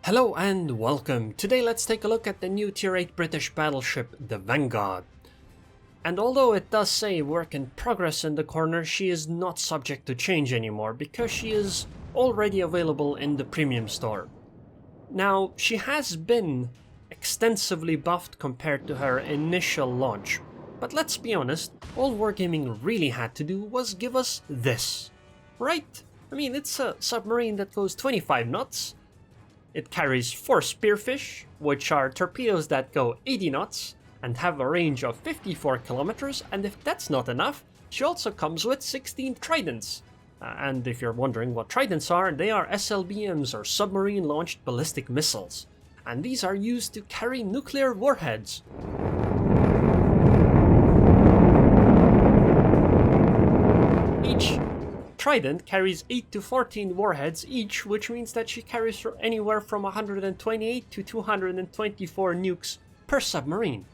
Hello and welcome. Today let's take a look at the new Tier 8 British battleship, the Vanguard. And although it does say work in progress in the corner, she is not subject to change anymore because she is already available in the premium store. Now, she has been extensively buffed compared to her initial launch, but let's be honest, all Wargaming really had to do was give us this, right? I mean, it's a submarine that goes 25 knots. It carries 4 Spearfish, which are torpedoes that go 80 knots and have a range of 54 kilometers, and if that's not enough, she also comes with 16 Tridents. And if you're wondering what Tridents are, they are SLBMs, or submarine-launched ballistic missiles, and these are used to carry nuclear warheads. Each Trident carries 8 to 14 warheads each, which means that she carries anywhere from 128 to 224 nukes per submarine.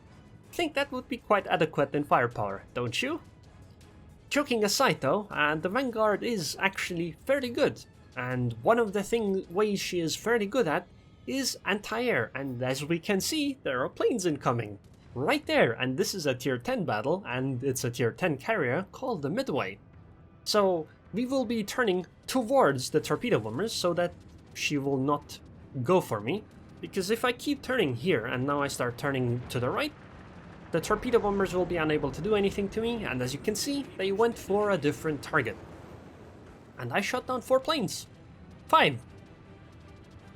I think that would be quite adequate in firepower, don't you? Joking aside though, the Vanguard is actually fairly good, and one of the ways she is fairly good at is anti-air, and as we can see, there are planes incoming. Right there, and this is a tier 10 battle, and it's a tier 10 carrier called the Midway. So we will be turning towards the torpedo bombers so that she will not go for me, because if I keep turning here and now I start turning to the right, the torpedo bombers will be unable to do anything to me, and as you can see, they went for a different target. And I shot down 4 planes. 5.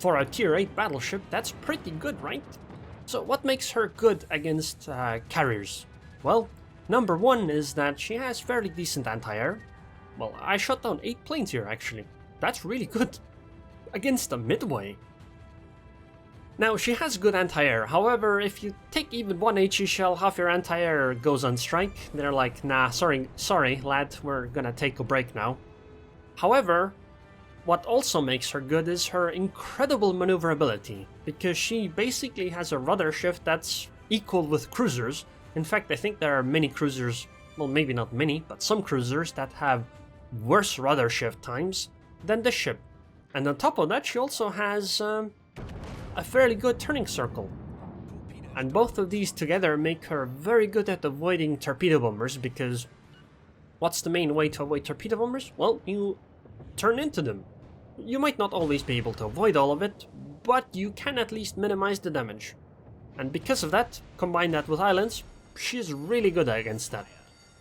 For a tier 8 battleship, that's pretty good, right? So what makes her good against carriers? Well, number 1 is that she has fairly decent anti-air. Well, I shot down 8 planes here, actually. That's really good. Against a Midway. Now, she has good anti-air. However, if you take even one HE shell, half your anti-air goes on strike. They're like, nah, sorry, lad, we're gonna take a break now. However, what also makes her good is her incredible maneuverability, because she basically has a rudder shift that's equal with cruisers. In fact, I think there are many cruisers, well, maybe not many, but some cruisers that have worse rudder shift times than the ship. And on top of that, she also has a fairly good turning circle. And both of these together make her very good at avoiding torpedo bombers, because what's the main way to avoid torpedo bombers? Well, you turn into them. You might not always be able to avoid all of it, but you can at least minimize the damage. And because of that, combine that with islands, she's really good against that.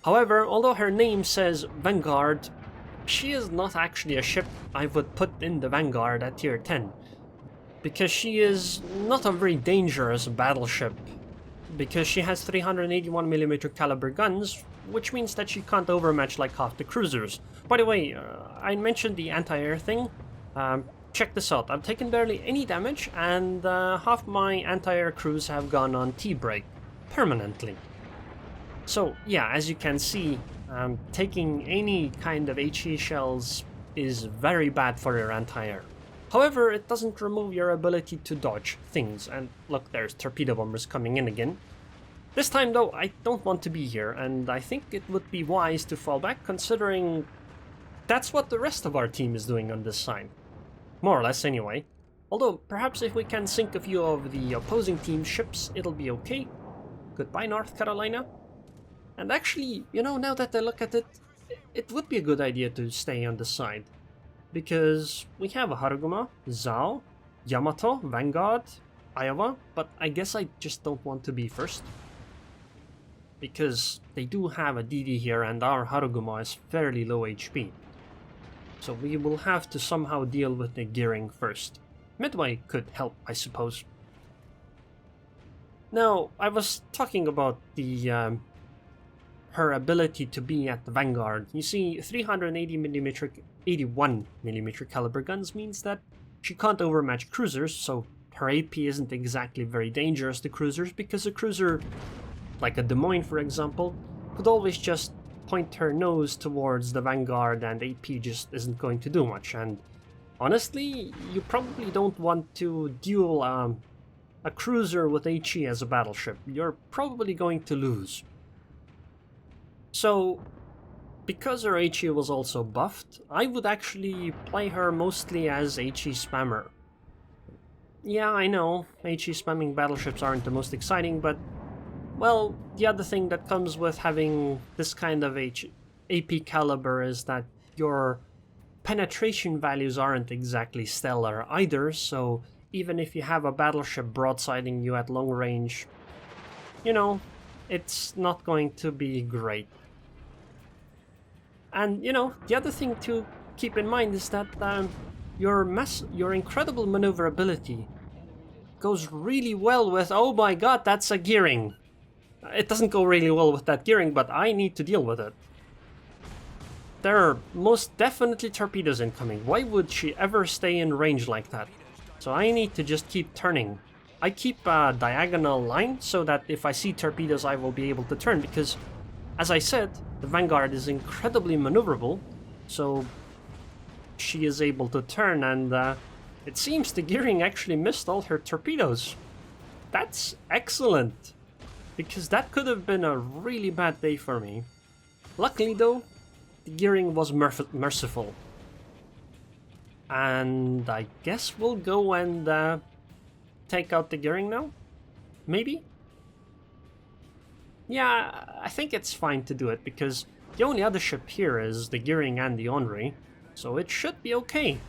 However, although her name says Vanguard, she is not actually a ship I would put in the Vanguard at tier 10. Because she is not a very dangerous battleship. Because she has 381mm caliber guns, which means that she can't overmatch like half the cruisers. By the way, I mentioned the anti-air thing. Check this out, I've taken barely any damage, and half my anti-air crews have gone on T-break permanently. So yeah, as you can see, taking any kind of HE shells is very bad for your anti-air. However, it doesn't remove your ability to dodge things, and look, there's torpedo bombers coming in again. This time though, I don't want to be here, and I think it would be wise to fall back, considering that's what the rest of our team is doing on this side. More or less anyway. Although, perhaps if we can sink a few of the opposing team's ships, it'll be okay. Goodbye, North Carolina. And actually, you know, now that I look at it, it would be a good idea to stay on the side. Because we have a Haruguma, Zao, Yamato, Vanguard, Iowa, but I guess I just don't want to be first. Because they do have a DD here and our Haruguma is fairly low HP. So we will have to somehow deal with the gearing first. Midway could help, I suppose. Now, I was talking about the her ability to be at the Vanguard. You see, 81mm caliber guns means that she can't overmatch cruisers, so her AP isn't exactly very dangerous to cruisers, because a cruiser, like a Des Moines for example, could always just point her nose towards the Vanguard and AP just isn't going to do much. And honestly, you probably don't want to duel a cruiser with HE as a battleship. You're probably going to lose. So, because her HE was also buffed, I would actually play her mostly as HE spammer. Yeah, I know, HE spamming battleships aren't the most exciting, but, well, the other thing that comes with having this kind of AP caliber is that your penetration values aren't exactly stellar either, so even if you have a battleship broadsiding you at long range, you know, it's not going to be great. And, the other thing to keep in mind is that your incredible maneuverability goes really well with, oh my god, that's a gearing. It doesn't go really well with that gearing, but I need to deal with it. There are most definitely torpedoes incoming. Why would she ever stay in range like that? So I need to just keep turning. I keep a diagonal line so that if I see torpedoes I will be able to turn, because, as I said, the Vanguard is incredibly maneuverable, so she is able to turn, and it seems the gearing actually missed all her torpedoes. That's excellent, because that could have been a really bad day for me. Luckily though, the gearing was merciful. And I guess we'll go and take out the gearing now? Maybe? Yeah, I think it's fine to do it, because the only other ship here is the gearing and the Henri, so it should be okay.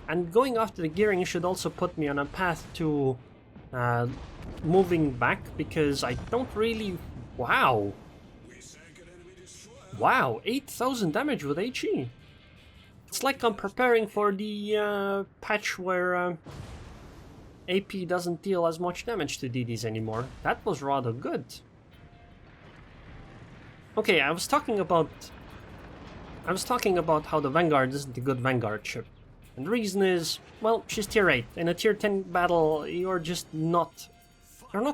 And going after the gearing should also put me on a path to moving back, because I don't really... Wow! Wow, 8,000 damage with HE! It's like I'm preparing for the patch where AP doesn't deal as much damage to DDs anymore. That was rather good. Okay, I was talking about how the Vanguard isn't a good Vanguard ship. And the reason is, well, she's tier 8. In a tier 10 battle, you're not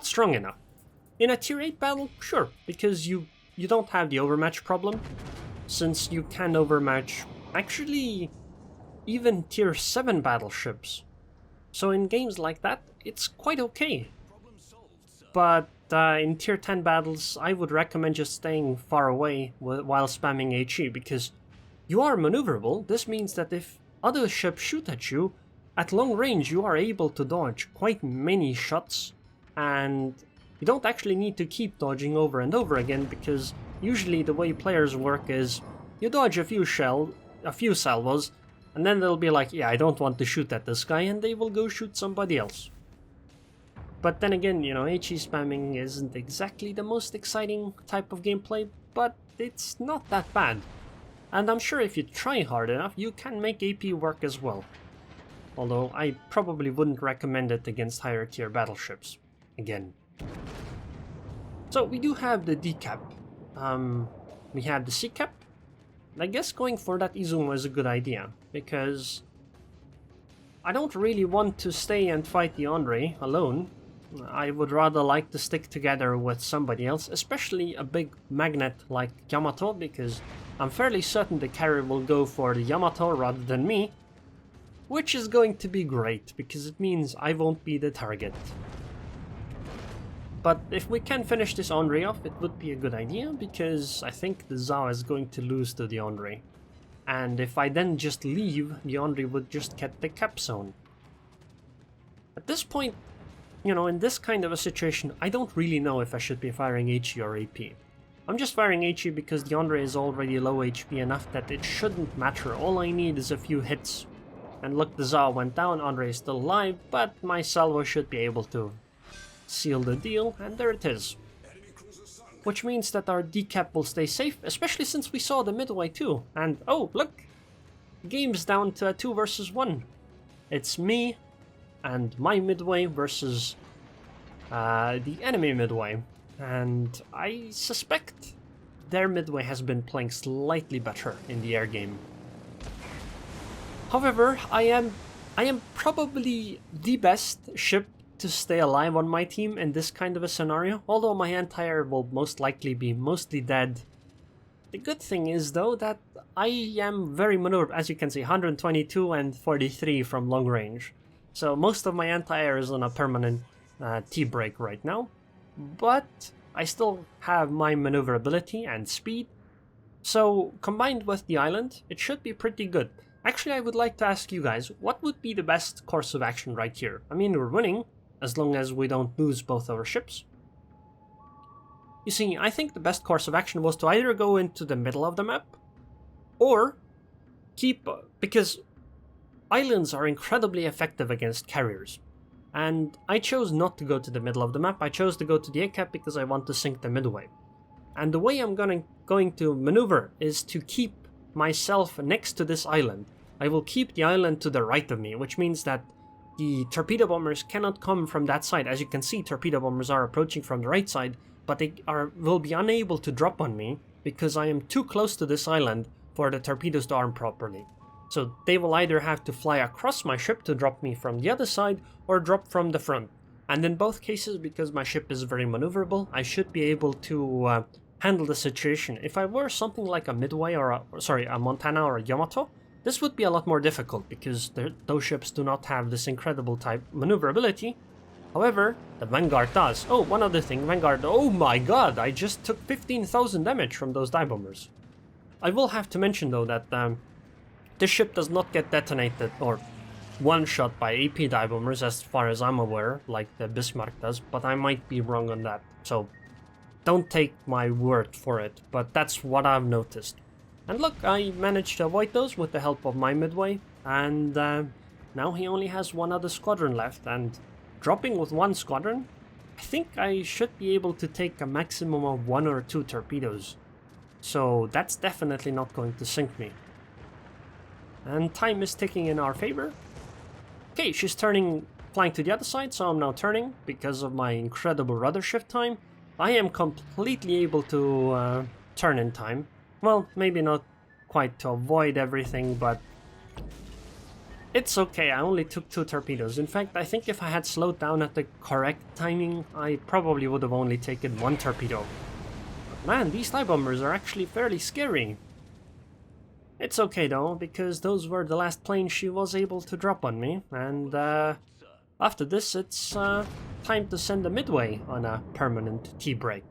strong enough. In a tier 8 battle, sure, because you don't have the overmatch problem, since you can overmatch, actually, even tier 7 battleships. So in games like that, it's quite okay. But in tier 10 battles, I would recommend just staying far away while spamming HE, because you are maneuverable. This means that if other ships shoot at you, at long range you are able to dodge quite many shots, and you don't actually need to keep dodging over and over again, because usually the way players work is you dodge a few salvos, and then they'll be like, yeah, I don't want to shoot at this guy, and they will go shoot somebody else. But then again, HE spamming isn't exactly the most exciting type of gameplay, but it's not that bad. And I'm sure if you try hard enough, you can make AP work as well. Although I probably wouldn't recommend it against higher tier battleships. Again. So we do have the D cap. We have the C cap. I guess going for that Izuma is a good idea, because I don't really want to stay and fight the Henri alone. I would rather like to stick together with somebody else, especially a big magnet like Yamato, because I'm fairly certain the carrier will go for the Yamato rather than me, which is going to be great, because it means I won't be the target. But if we can finish this Henri off, it would be a good idea, because I think the Zao is going to lose to the Henri. And if I then just leave, the Henri would just get the cap zone. At this point, in this kind of a situation, I don't really know if I should be firing HE or AP. I'm just firing HE because the Henri is already low HP enough that it shouldn't matter. All I need is a few hits. And look, the Zao went down, Henri is still alive, but my salvo should be able to seal the deal, and there it is. Which means that our decap will stay safe, especially since we saw the midway too. And oh, look! Game's down to a 2 versus 1. It's me and my midway versus the enemy midway. And I suspect their midway has been playing slightly better in the air game. However, I am probably the best ship to stay alive on my team in this kind of a scenario, although my anti-air will most likely be mostly dead. The good thing is though that I am very maneuverable, as you can see, 122 and 43 from long range. So most of my anti-air is on a permanent T-break right now, but I still have my maneuverability and speed, so combined with the island, it should be pretty good. Actually, I would like to ask you guys, what would be the best course of action right here? I mean, we're winning, as long as we don't lose both our ships. You see, I think the best course of action was to either go into the middle of the map, or keep... because islands are incredibly effective against carriers. And I chose not to go to the middle of the map, I chose to go to the ACAP because I want to sink the midway. And the way I'm going to maneuver is to keep myself next to this island. I will keep the island to the right of me, which means that the torpedo bombers cannot come from that side. As you can see, torpedo bombers are approaching from the right side, but they will be unable to drop on me because I am too close to this island for the torpedoes to arm properly. So they will either have to fly across my ship to drop me from the other side or drop from the front. And in both cases, because my ship is very maneuverable, I should be able to handle the situation. If I were something like a Midway or a Montana or a Yamato, this would be a lot more difficult because those ships do not have this incredible type maneuverability. However, the Vanguard does. Oh, one other thing, Vanguard, oh my god, I just took 15,000 damage from those dive bombers. I will have to mention though that this ship does not get detonated or one-shot by AP dive bombers as far as I'm aware, like the Bismarck does, but I might be wrong on that, so don't take my word for it, but that's what I've noticed. And look, I managed to avoid those with the help of my Midway, and now he only has one other squadron left, and dropping with one squadron, I think I should be able to take a maximum of 1 or 2 torpedoes. So that's definitely not going to sink me. And time is ticking in our favor. Okay, she's flying to the other side, so I'm now turning because of my incredible rudder shift time. I am completely able to turn in time. Well, maybe not quite to avoid everything, but it's okay. I only took 2 torpedoes. In fact, I think if I had slowed down at the correct timing, I probably would have only taken 1 torpedo. But man, these dive bombers are actually fairly scary. It's okay though, because those were the last planes she was able to drop on me, and after this it's time to send a Midway on a permanent tea break.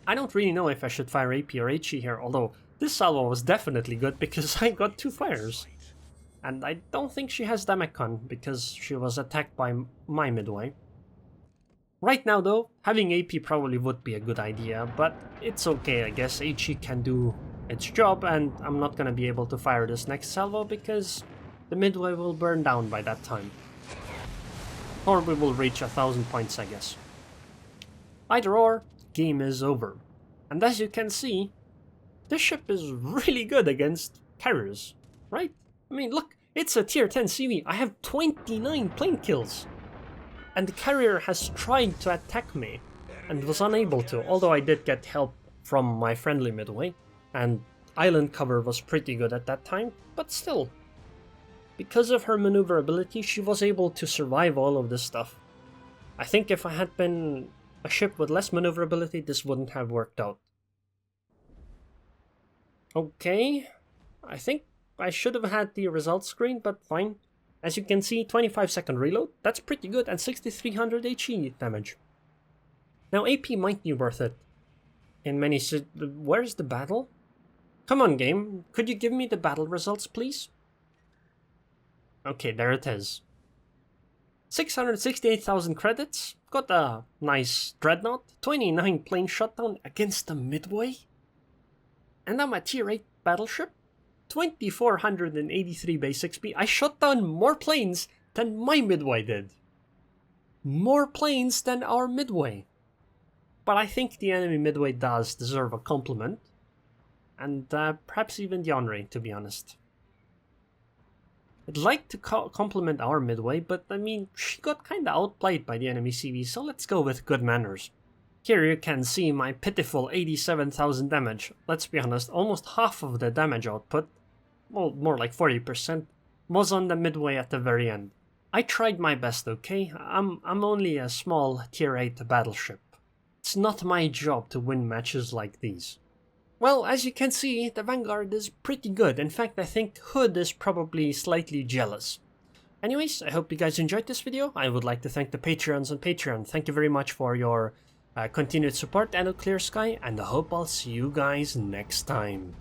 I don't really know if I should fire AP or HE here, although this salvo was definitely good because I got 2 fires. And I don't think she has Damacon because she was attacked by my Midway. Right now though, having AP probably would be a good idea, but it's okay, I guess HE can do its job, and I'm not gonna be able to fire this next salvo because the Midway will burn down by that time. Or we will reach 1,000 points, I guess. Either or, game is over. And as you can see, this ship is really good against carriers, right? I mean, look, it's a tier 10 CV. I have 29 plane kills. And the carrier has tried to attack me and was unable to, although I did get help from my friendly Midway. And island cover was pretty good at that time, but still. Because of her maneuverability, she was able to survive all of this stuff. I think if I had been a ship with less maneuverability, this wouldn't have worked out. Okay, I think I should have had the results screen, but fine. As you can see, 25-second reload, that's pretty good, and 6,300 HE damage. Now AP might be worth it. In many... Where's the battle? Come on game, could you give me the battle results please? Okay, there it is. 668,000 credits, got a nice dreadnought, 29 plane shutdown against the Midway. And I'm a tier 8 battleship, 2,483 base XP. I shot down more planes than my Midway did. More planes than our Midway. But I think the enemy Midway does deserve a compliment. And perhaps even the honorary, to be honest. I'd like to compliment our Midway, but I mean, she got kinda outplayed by the enemy CV, so let's go with good manners. Here you can see my pitiful 87,000 damage. Let's be honest, almost half of the damage output, well, more like 40%, was on the Midway at the very end. I tried my best, okay? I'm only a small tier 8 battleship. It's not my job to win matches like these. Well, as you can see, the Vanguard is pretty good. In fact, I think Hood is probably slightly jealous. Anyways, I hope you guys enjoyed this video. I would like to thank the Patreons on Patreon. Thank you very much for your continued support and a clear sky, and I hope I'll see you guys next time.